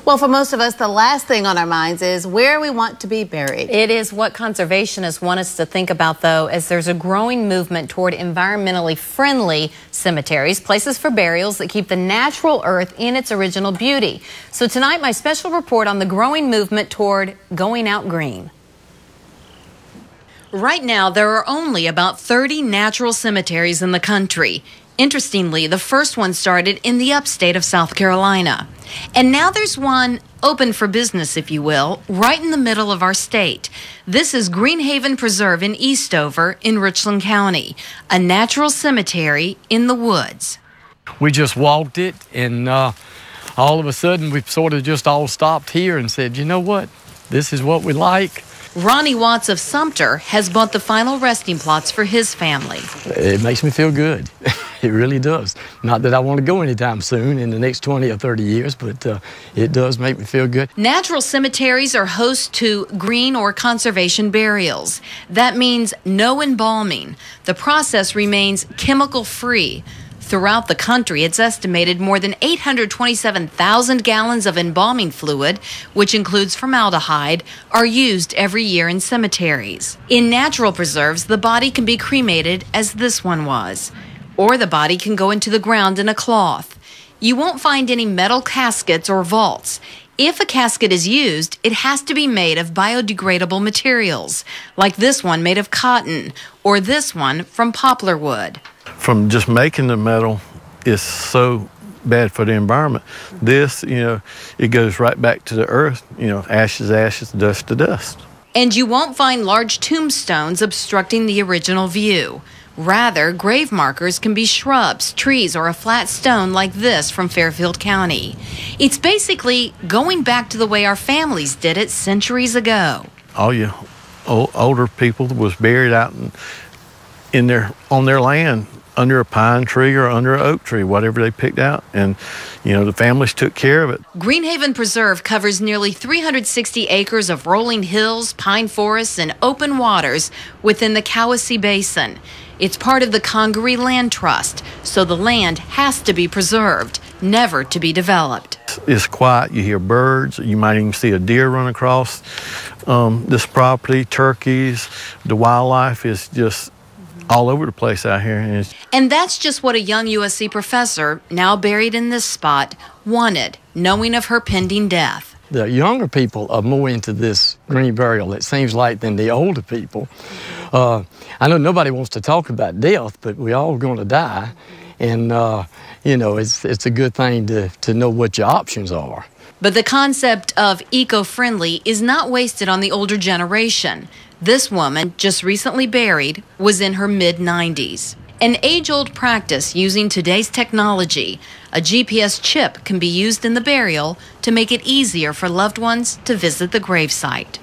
Well, for most of us, the last thing on our minds is where we want to be buried. It is what conservationists want us to think about, though, as there's a growing movement toward environmentally friendly cemeteries, places for burials that keep the natural earth in its original beauty. So tonight, my special report on the growing movement toward going out green. Right now, there are only about 30 natural cemeteries in the country. Interestingly, the first one started in the upstate of South Carolina. And now there's one open for business, if you will, right in the middle of our state. This is Greenhaven Preserve in Eastover in Richland County, a natural cemetery in the woods. We just walked it, and all of a sudden we sort of just all stopped here and said, you know what, this is what we like. Ronnie Watts of Sumter has bought the final resting plots for his family. It makes me feel good. It really does. Not that I want to go anytime soon in the next 20 or 30 years, but it does make me feel good. Natural cemeteries are host to green or conservation burials. That means no embalming. The process remains chemical-free. Throughout the country, it's estimated more than 827,000 gallons of embalming fluid, which includes formaldehyde, are used every year in cemeteries. In natural preserves, the body can be cremated as this one was, or the body can go into the ground in a cloth. You won't find any metal caskets or vaults. If a casket is used, it has to be made of biodegradable materials, like this one made of cotton, or this one from poplar wood. From just making the metal is so bad for the environment. This, it goes right back to the earth, ashes, ashes, dust to dust. And you won't find large tombstones obstructing the original view. Rather, grave markers can be shrubs, trees, or a flat stone like this from Fairfield County. It's basically going back to the way our families did it centuries ago. All you older people was buried out on their land, under a pine tree or under an oak tree, whatever they picked out. And, the families took care of it. Greenhaven Preserve covers nearly 360 acres of rolling hills, pine forests, and open waters within the Cowessee Basin. It's part of the Congaree Land Trust, so the land has to be preserved, never to be developed. It's quiet. You hear birds. You might even see a deer run across this property, turkeys. The wildlife is just all over the place out here. And that's just what a young USC professor, now buried in this spot, wanted, knowing of her pending death. The younger people are more into this green burial, it seems like, than the older people. I know nobody wants to talk about death, but we're all going to die. And, it's a good thing to know what your options are. But the concept of eco-friendly is not wasted on the older generation. This woman, just recently buried, was in her mid-90s. An age-old practice using today's technology. A GPS chip can be used in the burial to make it easier for loved ones to visit the gravesite.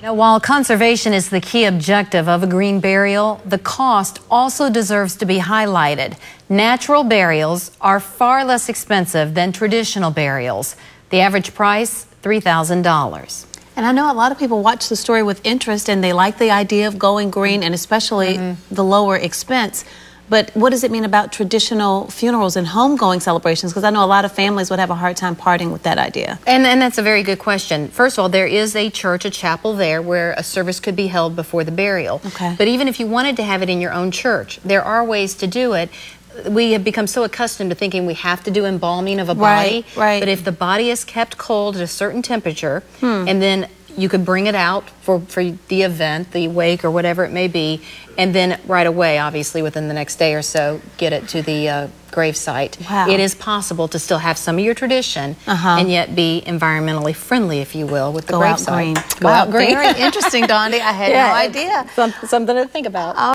Now, while conservation is the key objective of a green burial, the cost also deserves to be highlighted. Natural burials are far less expensive than traditional burials. The average price, $3,000. And I know a lot of people watch the story with interest and they like the idea of going green and especially the lower expense. But what does it mean about traditional funerals and homegoing celebrations? Because I know a lot of families would have a hard time parting with that idea. And that's a very good question. First of all, there is a church, a chapel there where a service could be held before the burial. Okay. But even if you wanted to have it in your own church, there are ways to do it. We have become so accustomed to thinking we have to do embalming of a body. Right. But if the body is kept cold at a certain temperature, and then you could bring it out for the event, the wake or whatever it may be, and then right away, obviously within the next day or so, get it to the gravesite. Wow. It is possible to still have some of your tradition and yet be environmentally friendly, if you will, with the gravesite. Go out green. Very interesting, Dawndy. I had no idea. Something to think about.